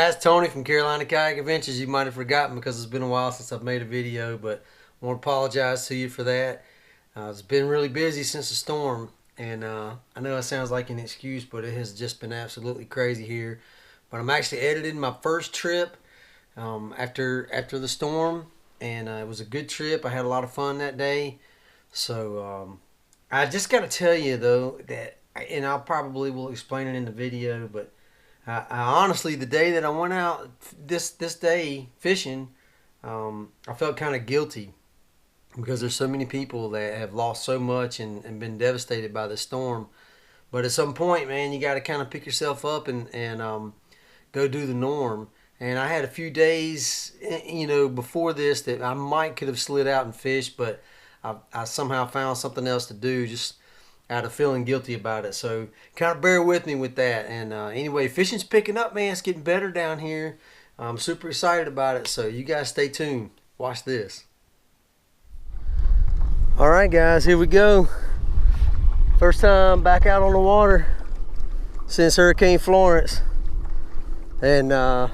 guys, Tony from Carolina Kayak Adventures. You might have forgotten because it's been a while since I've made a video, but I want to apologize to you for that. It's been really busy since the storm, and I know it sounds like an excuse, but it has just been absolutely crazy here. But I'm actually editing my first trip after the storm, and it was a good trip. I had a lot of fun that day. So I just got to tell you though that, and I probably will explain it in the video, but I honestly, the day that I went out this day fishing, I felt kind of guilty because there's so many people that have lost so much and been devastated by the storm. But at some point, man, you got to kind of pick yourself up and go do the norm. And I had a few days, before this that I might could have slid out and fished, but I somehow found something else to do just out of feeling guilty about it. So kind of bear with me with that. And anyway, fishing's picking up, man. It's getting better down here. I'm super excited about it. So you guys stay tuned. Watch this. All right, guys, here we go. First time back out on the water since Hurricane Florence. And I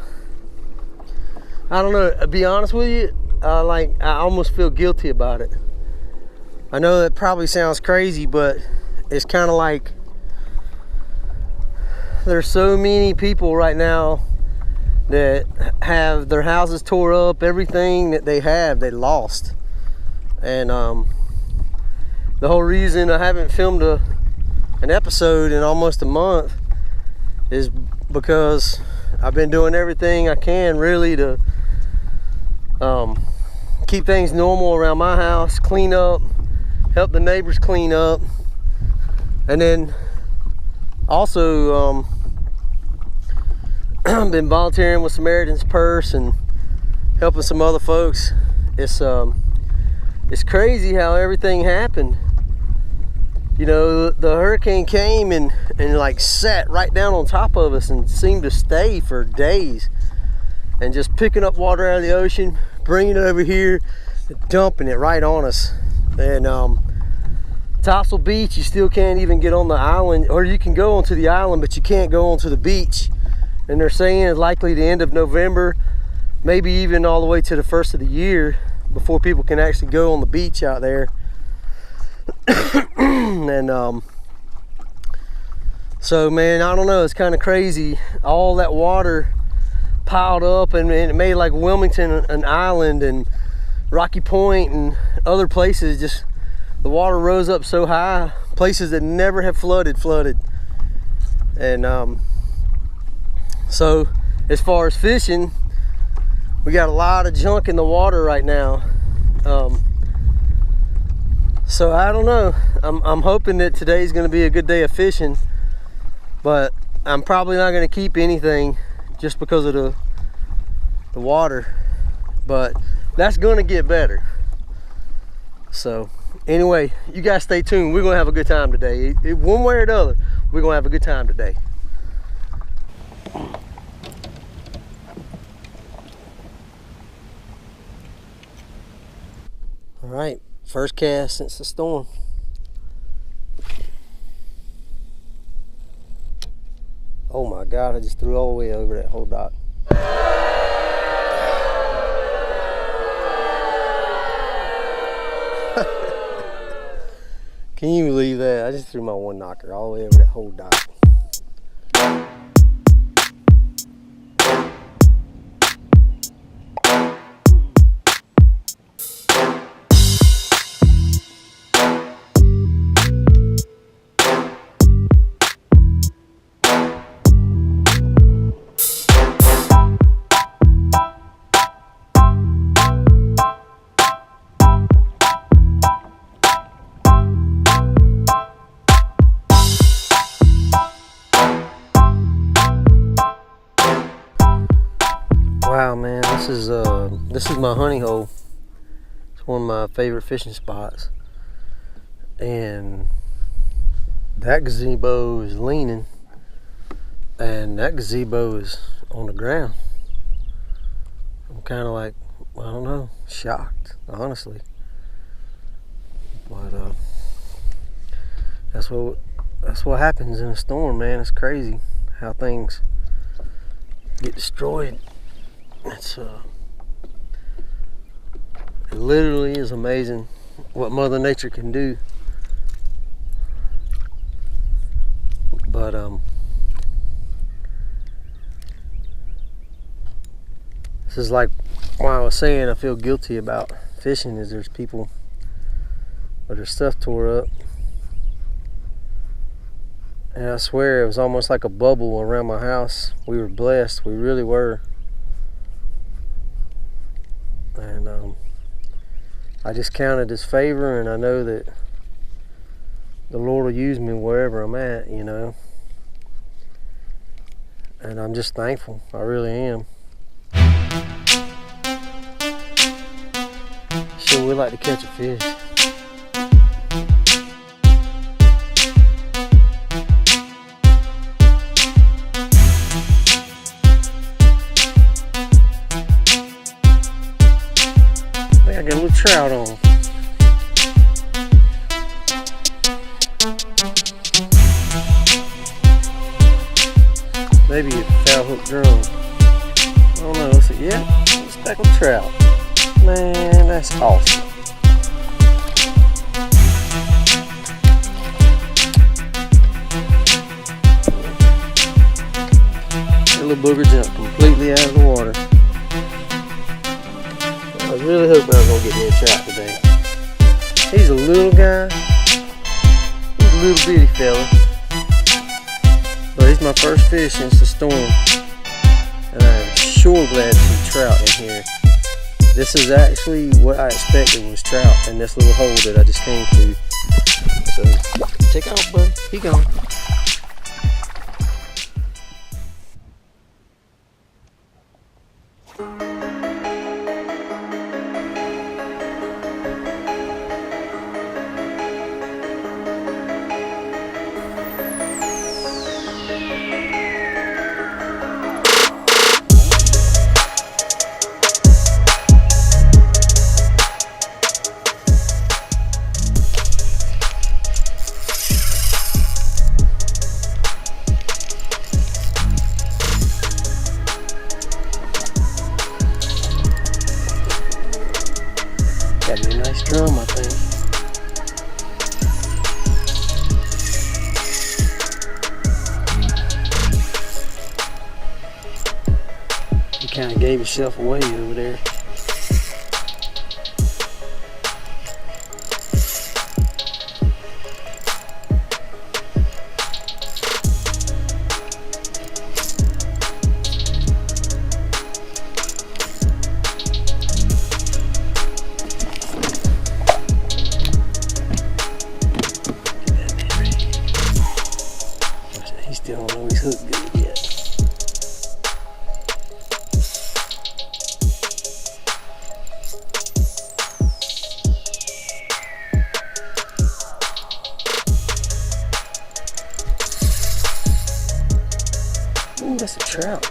don't know, to be honest with you, I almost feel guilty about it. I know that probably sounds crazy, but it's kind of like there's so many people right now that have their houses tore up, everything that they have, they lost. And the whole reason I haven't filmed an episode in almost a month is because I've been doing everything I can really to keep things normal around my house, clean up, help the neighbors clean up, and then also been volunteering with Samaritan's Purse and helping some other folks. It's crazy how everything happened. The hurricane came and like sat right down on top of us and seemed to stay for days, and just picking up water out of the ocean, bringing it over here, dumping it right on us. And Tassel Beach, you still can't even get on the island, or you can go onto the island, but you can't go onto the beach. And they're saying it's likely the end of November, maybe even all the way to the first of the year before people can actually go on the beach out there. And so, man, I don't know, it's kind of crazy. All that water piled up, and it made like Wilmington an island, and Rocky Point and other places, just the water rose up so high. Places that never have flooded. And so as far as fishing, we got a lot of junk in the water right now. So I don't know, I'm hoping that today's going to be a good day of fishing, but I'm probably not going to keep anything just because of the water. But that's going to get better. So anyway, you guys stay tuned. We're going to have a good time today. One way or the other, we're going to have a good time today. All right, first cast since the storm. Oh my God, I just threw all the way over that whole dock. Can you believe that? I just threw my one knocker all the way over that whole dock. Wow, man, this is my honey hole. It's one of my favorite fishing spots, and that gazebo is leaning, and that gazebo is on the ground. I'm kind of like, I don't know, shocked, honestly. But that's what happens in a storm, man. It's crazy how things get destroyed. It's it literally is amazing what Mother Nature can do. But this is like why I was saying I feel guilty about fishing, is there's people with their stuff tore up. And I swear it was almost like a bubble around my house. We were blessed, we really were. And I just count it as favor, and I know that the Lord will use me wherever I'm at, you know. And I'm just thankful, I really am. Sure would like to catch a fish. I got a little trout on. Maybe a foul hook drum. I don't know. Yeah, it's speckled trout. Man, that's awesome. That little booger jumped completely out of the water. I was really hoping I was going to get me a trout today. He's a little guy. He's a little bitty fella. But he's my first fish since the storm. And I'm sure glad to see trout in here. This is actually what I expected was trout in this little hole that I just came to. So, take off, bud. He gone. Got me a nice drum, I think. You kind of gave yourself away over there. Still don't know he's hooked good yet. Ooh, that's a trout.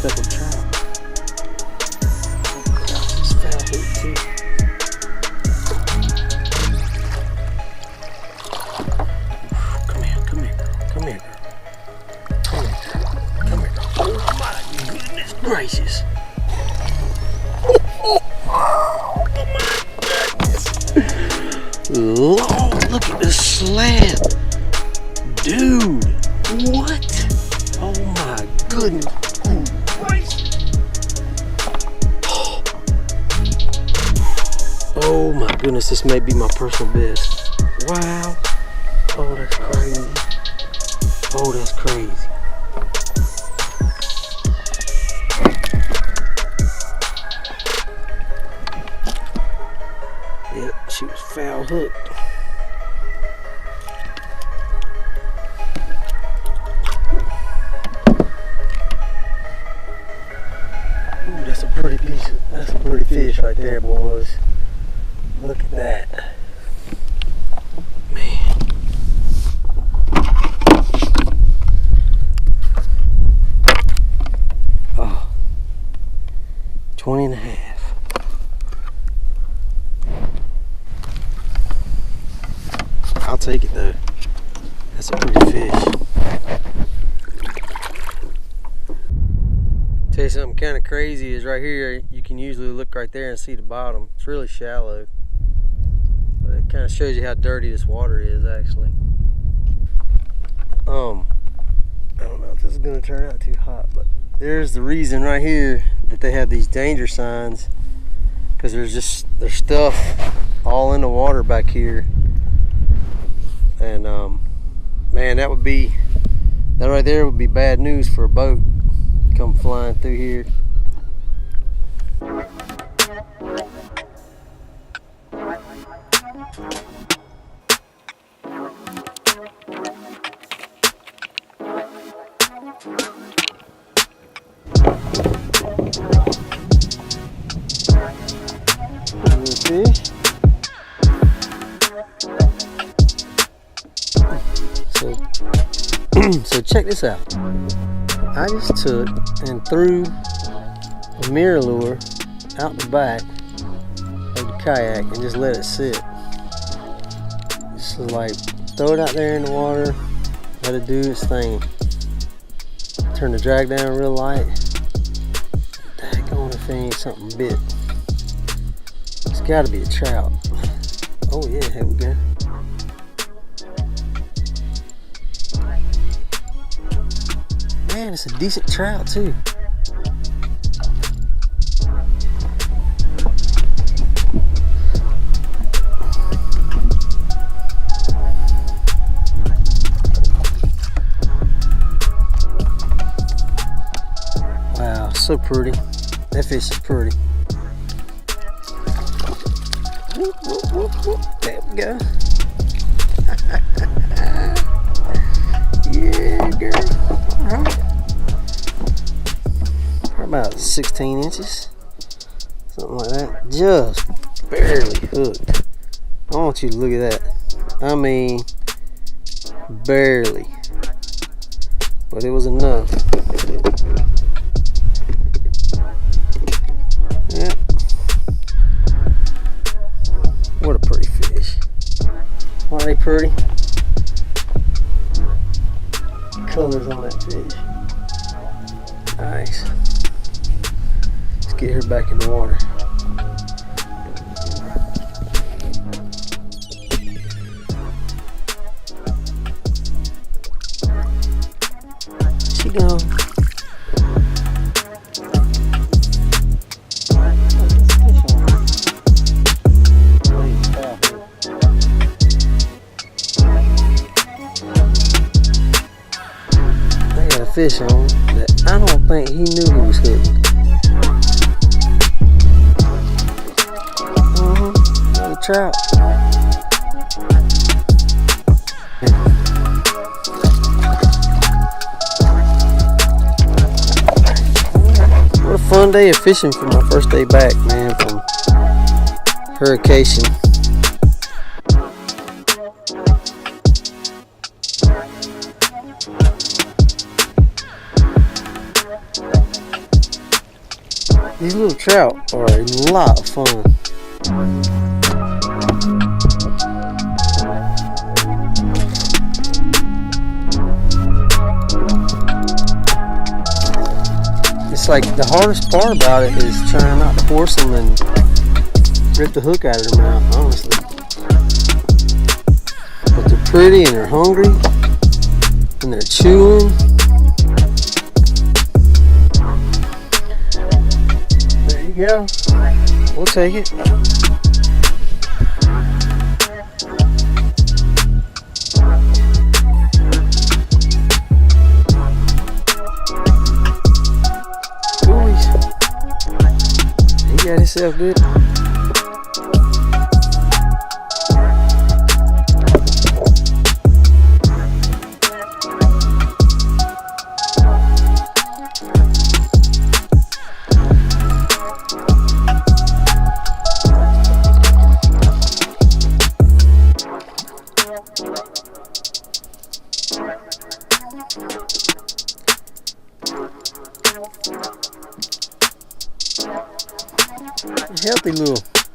Speckled trout. Oh gosh, it's foul hook too. Come here, girl. Come here, girl. Come here, girl. Oh my goodness gracious. Oh my goodness. Lord, look at this slab. Dude, what? Oh my goodness. Oh my goodness, this may be my personal best. Wow. Oh, that's crazy. Oh, that's crazy. Yep, she was foul hooked. Ooh, that's a pretty piece. That's a pretty fish right there, boys. Look at that. Man. Oh. 20 and a half. I'll take it though. That's a pretty fish. Tell you something kind of crazy is right here, you can usually look right there and see the bottom. It's really shallow. But it kind of shows you how dirty this water is actually. I don't know if this is gonna turn out too hot, but there's the reason right here that they have these danger signs, because there's stuff all in the water back here. And man, that right there would be bad news for a boat come flying through here. Fish. So check this out. I just took and threw a mirror lure out the back of the kayak and just let it sit. Just like throw it out there in the water, let it do its thing. Turn the drag down real light. Daggone if it ain't something bit. It's gotta be a trout. Oh yeah, here we go. Man, it's a decent trout too. Wow, so pretty. That fish is pretty. Whoop, whoop, whoop, whoop. There we go. Yeah, girl. All right. About 16 inches, something like that. Just barely hooked. I want you to look at that. I mean, barely. But it was enough. Yeah. What a pretty fish. Aren't they pretty? Colors on that fish. Nice. Let's get her back in the water. She gone. I got a fish on that I don't think he knew he was hooked. Another trout. What a fun day of fishing for my first day back, man, from Hurricane. These little trout are a lot of fun. It's like the hardest part about it is trying not to force them and rip the hook out of their mouth, honestly. But they're pretty and they're hungry and they're chewing. Yeah, we'll take it. Boys, he got himself good.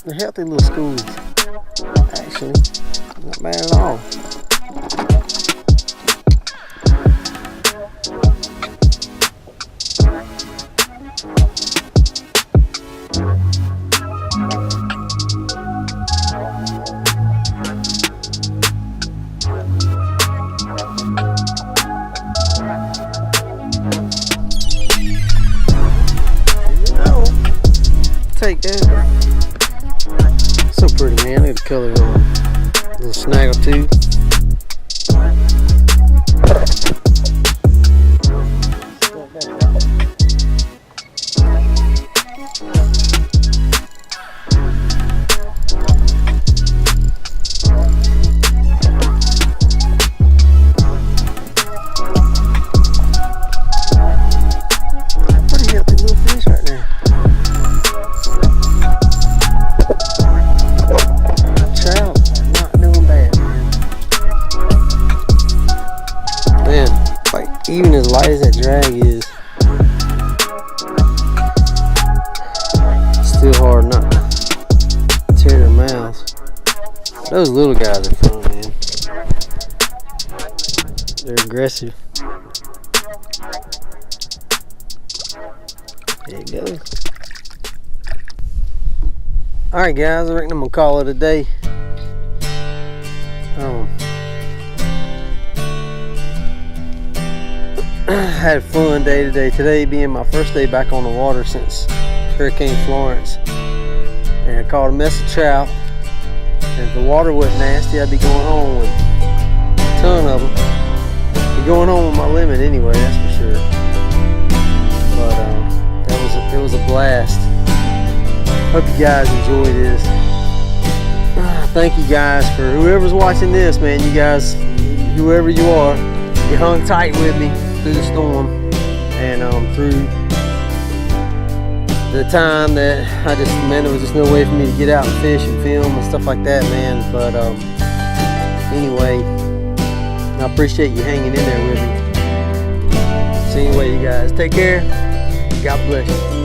They're healthy little schools. Actually, not bad at all. Take that. So pretty, man. Look at the color on it. Little snaggle tooth. Pretty healthy little fish right there. Even as light as that drag is, it's still hard not to tear their mouths. Those little guys are fun, man. They're aggressive. There it goes. Alright guys, I reckon I'm gonna call it a day. I had a fun day today. Today being my first day back on the water since Hurricane Florence. And I caught a mess of trout. And if the water wasn't nasty, I'd be going home with a ton of them. Be going home with my limit anyway, that's for sure. But it was a blast. Hope you guys enjoy this. Thank you guys for whoever's watching this, man. You guys, whoever you are, you hung tight with me through the storm and through the time that man, there was just no way for me to get out and fish and film and stuff like that, man. But anyway, I appreciate you hanging in there with me. So anyway, you guys, take care. God bless you.